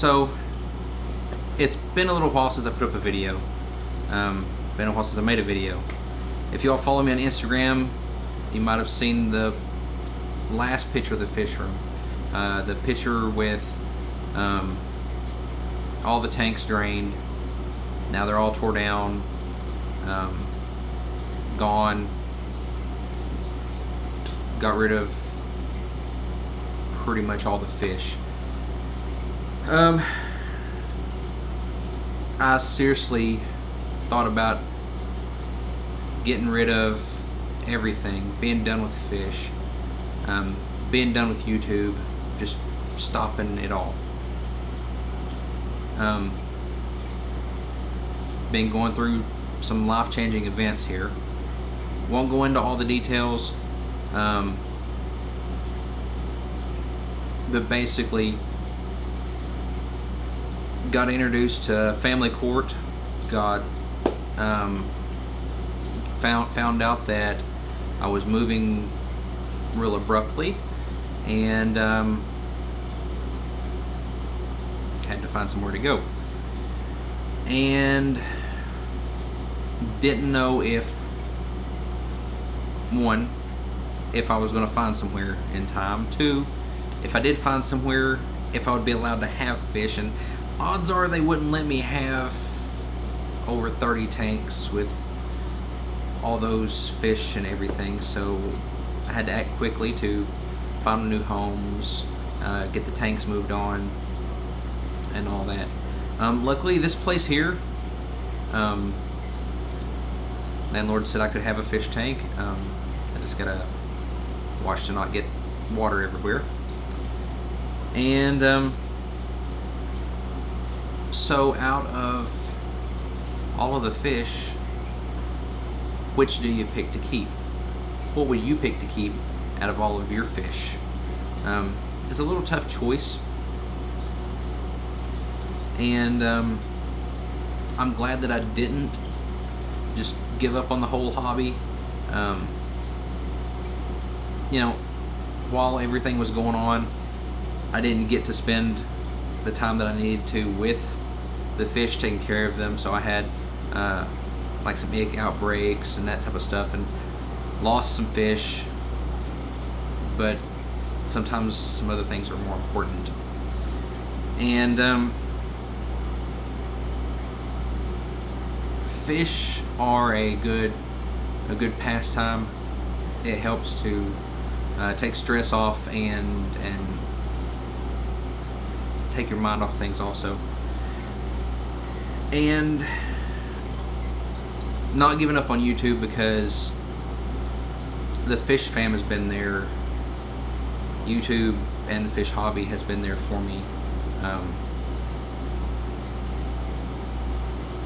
So it's been a little while since I put up a video. Been a while since I made a video. If y'all follow me on Instagram, you might have seen the last picture of the fish room. The picture with all the tanks drained. Now they're all tore down, gone. Got rid of pretty much all the fish. I seriously thought about getting rid of everything, being done with fish, being done with YouTube, just stopping it all. Been going through some life-changing events here. Won't go into all the details, but basically got introduced to family court. Got found out that I was moving real abruptly, and had to find somewhere to go. And didn't know if I was going to find somewhere in time. Two, if I did find somewhere, if I would be allowed to have fish. And odds are they wouldn't let me have over 30 tanks with all those fish and everything. So I had to act quickly to find new homes, get the tanks moved on, and all that. Luckily, this place here, landlord said I could have a fish tank. I just gotta watch to not get water everywhere. And so out of all of the fish, which do you pick to keep? What would you pick to keep out of all of your fish? It's a little tough choice, and I'm glad that I didn't just give up on the whole hobby. You know, while everything was going on, I didn't get to spend the time that I needed to with the fish, taking care of them. So I had like some egg outbreaks and that type of stuff, and lost some fish. But sometimes some other things are more important. And fish are a good pastime. It helps to take stress off and take your mind off things also. And not giving up on YouTube, because the fish fam has been there. YouTube and the fish hobby has been there for me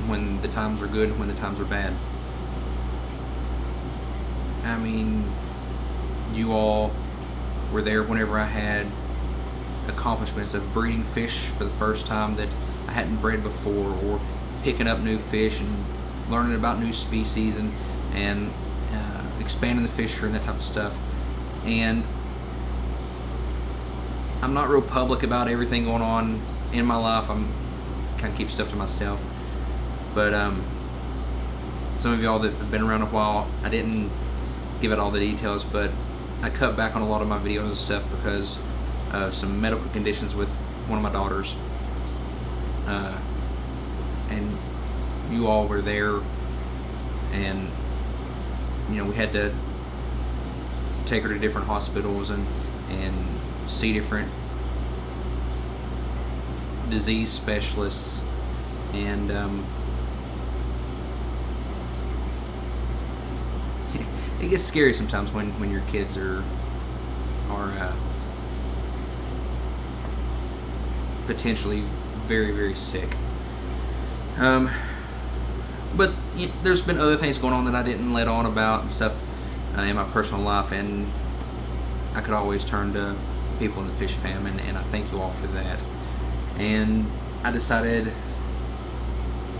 when the times are good and when the times are bad. I mean, you all were there whenever I had accomplishments of breeding fish for the first time that I hadn't bred before, or picking up new fish and learning about new species and expanding the fishery and that type of stuff. And I'm not real public about everything going on in my life. I'm kind of keep stuff to myself. But some of y'all that have been around a while, I didn't give it all the details, but I cut back on a lot of my videos and stuff because of some medical conditions with one of my daughters. And you all were there, and you know, we had to take her to different hospitals and see different disease specialists, and it gets scary sometimes when your kids are potentially very, very sick. But there's been other things going on that I didn't let on about and stuff in my personal life, and I could always turn to people in the fish fam, and I thank you all for that. And I decided,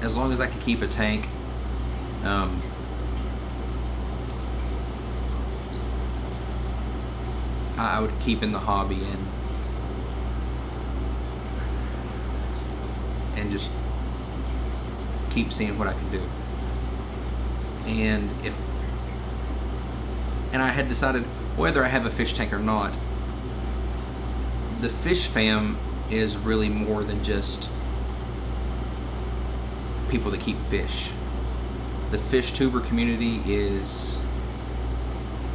as long as I could keep a tank, I would keep in the hobby. And and just keep seeing what I can do. And I had decided whether I have a fish tank or not. The fish fam is really more than just people that keep fish. The fish tuber community is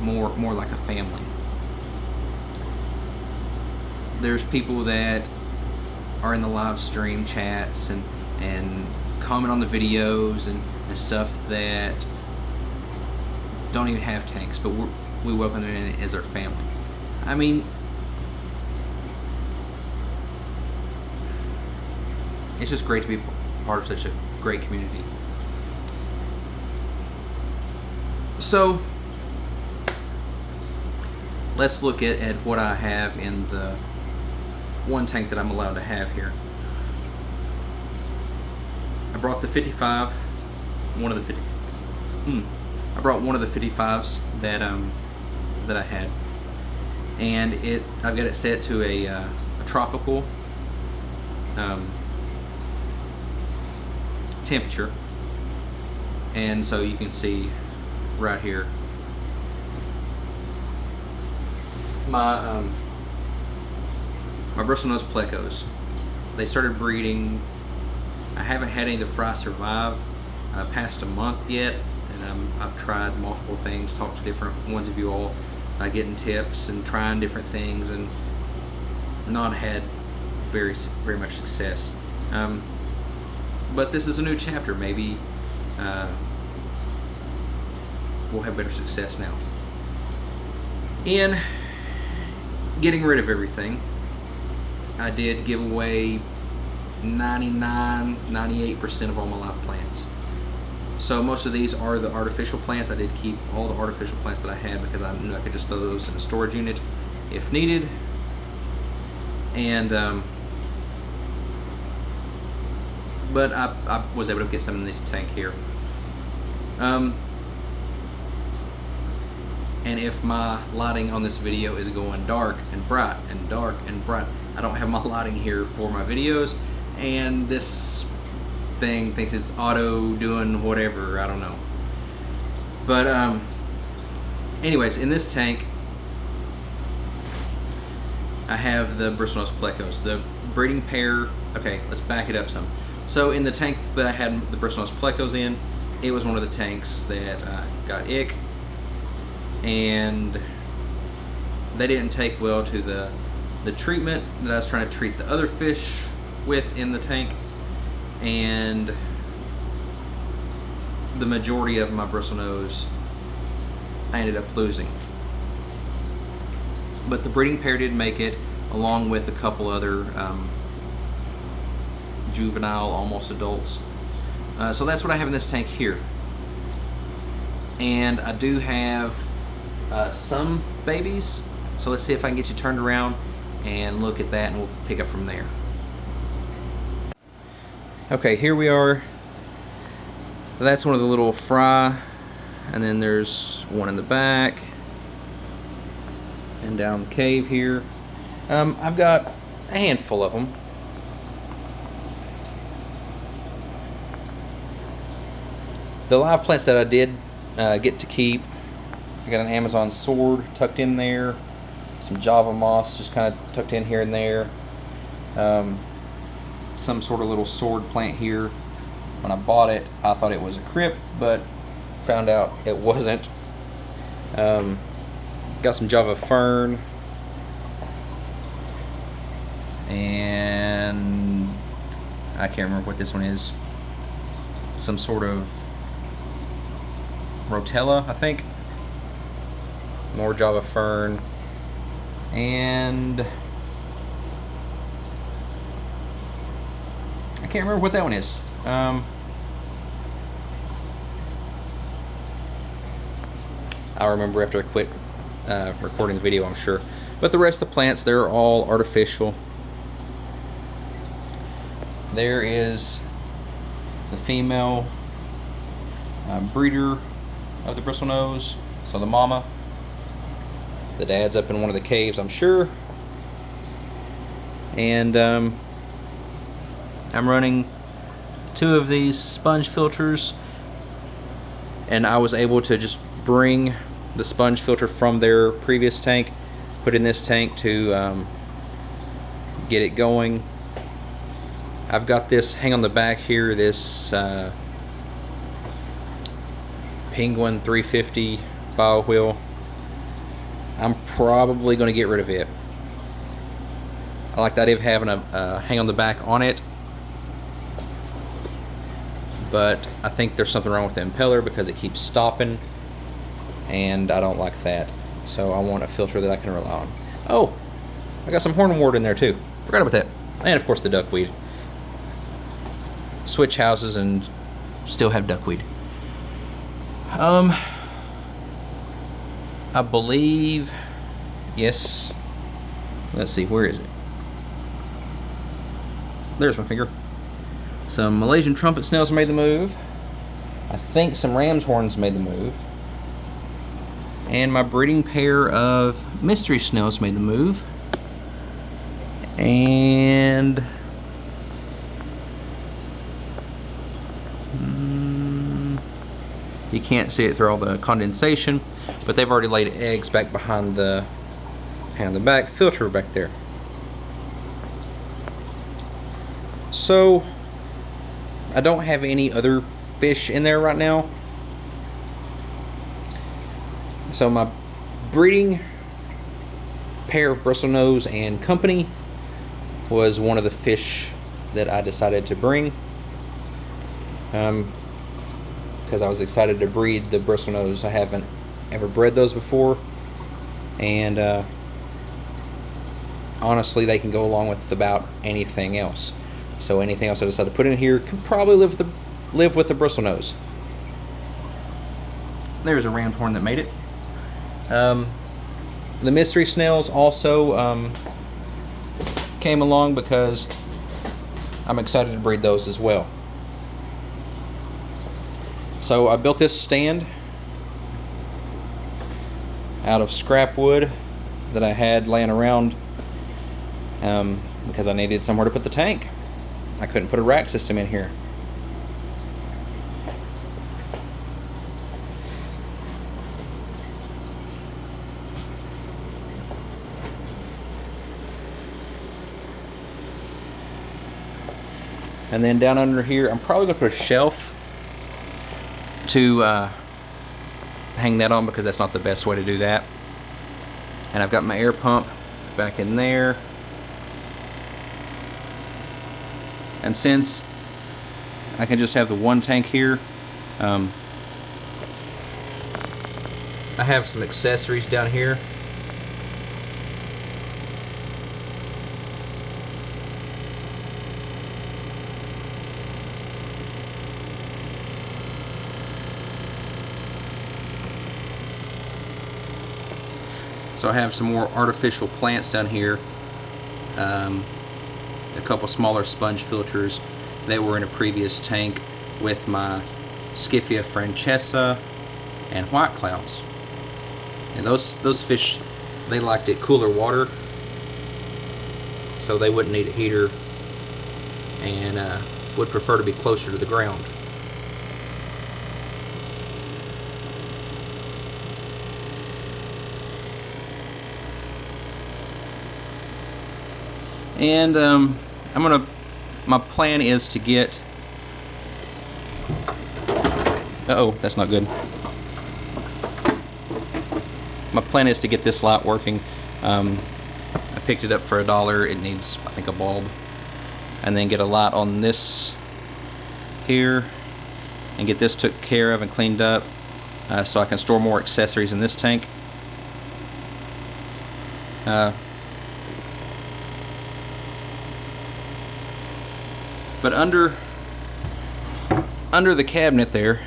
more like a family. There's people that are in the live stream chats and comment on the videos and stuff that don't even have tanks, but we welcome them in as our family. I mean, it's just great to be part of such a great community. So let's look at what I have in the one tank that I'm allowed to have here. I brought the 55, I brought one of the 55s that I had, and I've got it set to a tropical temperature, and so you can see right here my bristlenose plecos. They started breeding. I haven't had any of the fry survive past a month yet, and I've tried multiple things, talked to different ones of you all, getting tips and trying different things, and not had very much success. But this is a new chapter. Maybe we'll have better success now. In getting rid of everything, I did give away 98% of all my live plants. So most of these are the artificial plants. I did keep all the artificial plants that I had because I knew I could just throw those in a storage unit if needed. And but I was able to get some in this tank here. And if my lighting on this video is going dark and bright and dark and bright, I don't have my lighting here for my videos, and this thing thinks it's auto doing whatever, I don't know. But anyways, in this tank I have the bristlenose plecos, the breeding pair. Okay, let's back it up some. So in the tank that I had the bristlenose plecos in, it was one of the tanks that got ick, and they didn't take well to the treatment that I was trying to treat the other fish with in the tank, and the majority of my bristlenose I ended up losing. But the breeding pair did make it, along with a couple other juvenile, almost adults. So that's what I have in this tank here. And I do have some babies, so let's see if I can get you turned around and look at that, and we'll pick up from there. Okay, here we are. That's one of the little fry, and then there's one in the back and down the cave here. I've got a handful of them. The live plants that I did get to keep, I got an Amazon sword tucked in there, some Java moss just kind of tucked in here and there, some sort of little sword plant here. When I bought it, I thought it was a crypt, but found out it wasn't. Got some Java fern, and I can't remember what this one is. Some sort of rotella, I think. More Java fern, and I can't remember what that one is. I'll remember after I quit recording the video, I'm sure. But the rest of the plants, they're all artificial. There is the female breeder of the bristlenose, so the mama. The dad's up in one of the caves, I'm sure. And I'm running 2 of these sponge filters, and I was able to just bring the sponge filter from their previous tank, put in this tank to get it going. I've got this hang on the back here, this Penguin 350 bow wheel. I'm probably going to get rid of it. I like the idea of having a hang on the back on it, but I think there's something wrong with the impeller because it keeps stopping, and I don't like that. So I want a filter that I can rely on. Oh, I got some hornwort in there too. Forgot about that. And of course the duckweed. Switch houses and still have duckweed. I believe, yes, let's see, where is it? There's my finger. Some Malaysian trumpet snails made the move. I think some ram's horns made the move. And my breeding pair of mystery snails made the move. And you can't see it through all the condensation, but they've already laid eggs back behind the back filter back there. So I don't have any other fish in there right now. So my breeding pair of bristlenose and company was one of the fish that I decided to bring. Because I was excited to breed the bristlenose. I haven't ever bred those before, and honestly they can go along with about anything else. So anything else I decide to put in here can probably live with the bristlenose. There's a ram's horn that made it. The mystery snails also came along because I'm excited to breed those as well. So I built this stand out of scrap wood that I had laying around because I needed somewhere to put the tank. I couldn't put a rack system in here. And then down under here, I'm probably going to put a shelf to hang that on because that's not the best way to do that. And I've got my air pump back in there. And since I can just have the one tank here, I have some accessories down here. So I have some more artificial plants down here, a couple smaller sponge filters that were in a previous tank with my Scyphia francesa and white clouds. And those fish, they liked it cooler water, so they wouldn't need a heater and would prefer to be closer to the ground. And my plan is to get, uh-oh, that's not good. My plan is to get this light working. I picked it up for $1. It needs, I think, a bulb. And then get a light on this here and get this took care of and cleaned up so I can store more accessories in this tank. But under the cabinet there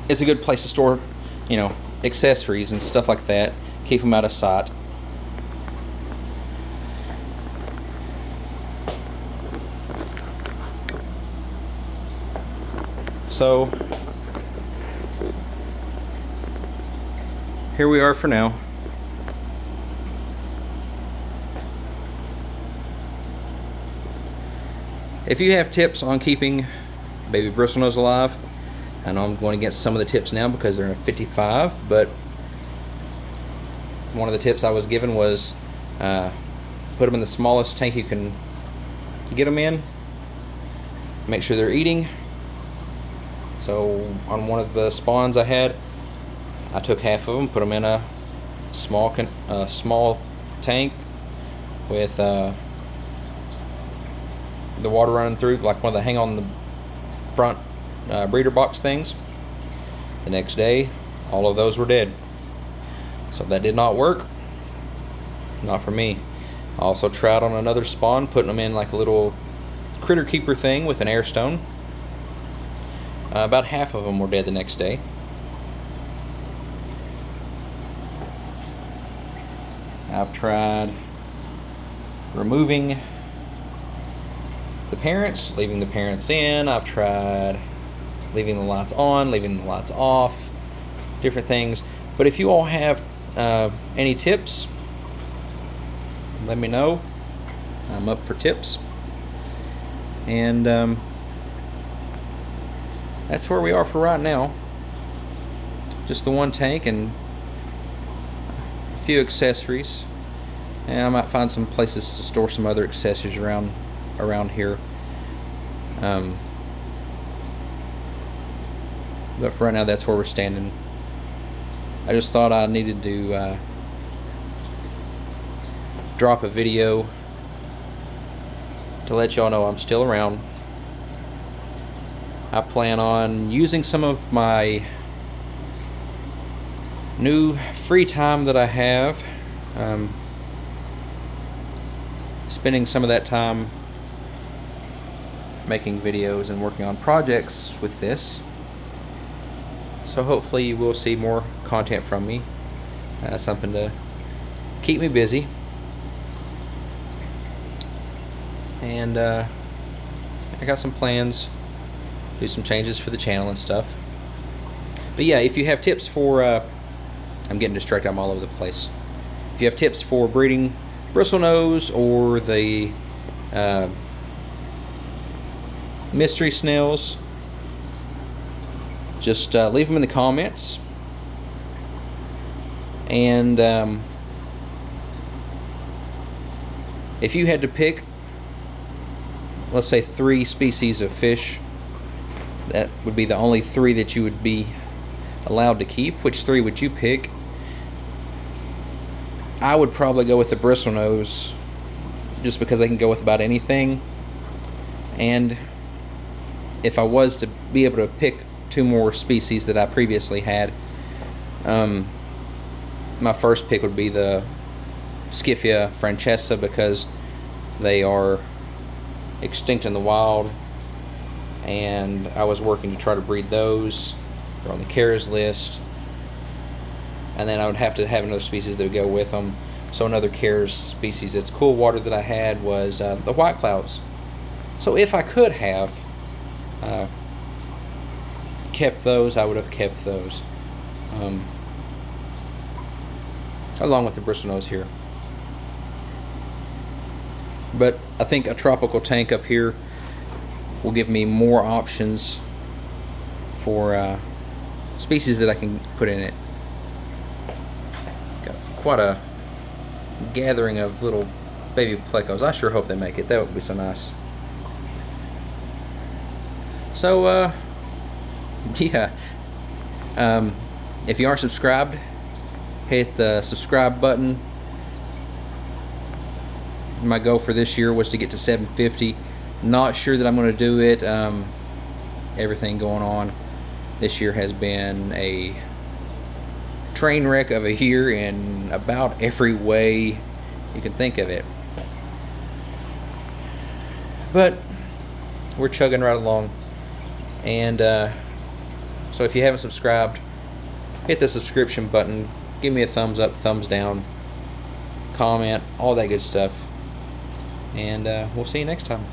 is a good place to store, you know, accessories and stuff like that. Keep them out of sight. So here we are for now. If you have tips on keeping baby bristlenose alive, I know I'm going against some of the tips now because they're in a 55, but one of the tips I was given was put them in the smallest tank you can get them in. Make sure they're eating. So on one of the spawns I had, I took half of them, put them in a small tank with the water running through, like one of the hang on the front breeder box things. The next day, all of those were dead. So that did not work. Not for me. I also tried on another spawn, putting them in like a little critter keeper thing with an air stone. About half of them were dead the next day. I've tried removing the parents, leaving the parents in. I've tried leaving the lights on, leaving the lights off, different things. But if you all have any tips, let me know. I'm up for tips. And that's where we are for right now. Just the one tank and a few accessories. And I might find some places to store some other accessories around here. But for right now, that's where we're standing. I just thought I needed to drop a video to let y'all know I'm still around. I plan on using some of my new free time that I have, spending some of that time making videos and working on projects with this. So hopefully you will see more content from me, something to keep me busy. And I got some plans, do some changes for the channel and stuff. But yeah, if you have tips for, I'm getting distracted, I'm all over the place. If you have tips for breeding bristlenose or the mystery snails, just leave them in the comments. And if you had to pick, let's say 3 species of fish, that would be the only 3 that you would be allowed to keep, which 3 would you pick? I would probably go with the bristlenose, just because they can go with about anything. And if I was to be able to pick 2 more species that I previously had, my first pick would be the Skiffia francesa, because they are extinct in the wild, and I was working to try to breed those. They're on the CARES list, and then I would have to have another species that would go with them. So another CARES species that's cool water that I had was the white clouds. So if I could have kept those, I would have kept those, along with the bristlenose here. But I think a tropical tank up here will give me more options for species that I can put in it. Got quite a gathering of little baby plecos. I sure hope they make it. That would be so nice. So yeah, if you aren't subscribed, hit the subscribe button. My goal for this year was to get to 750. Not sure that I'm going to do it. Everything going on this year has been a train wreck of a year in about every way you can think of it. But we're chugging right along. And so if you haven't subscribed, hit the subscription button. Give me a thumbs up, thumbs down, comment, all that good stuff. And we'll see you next time.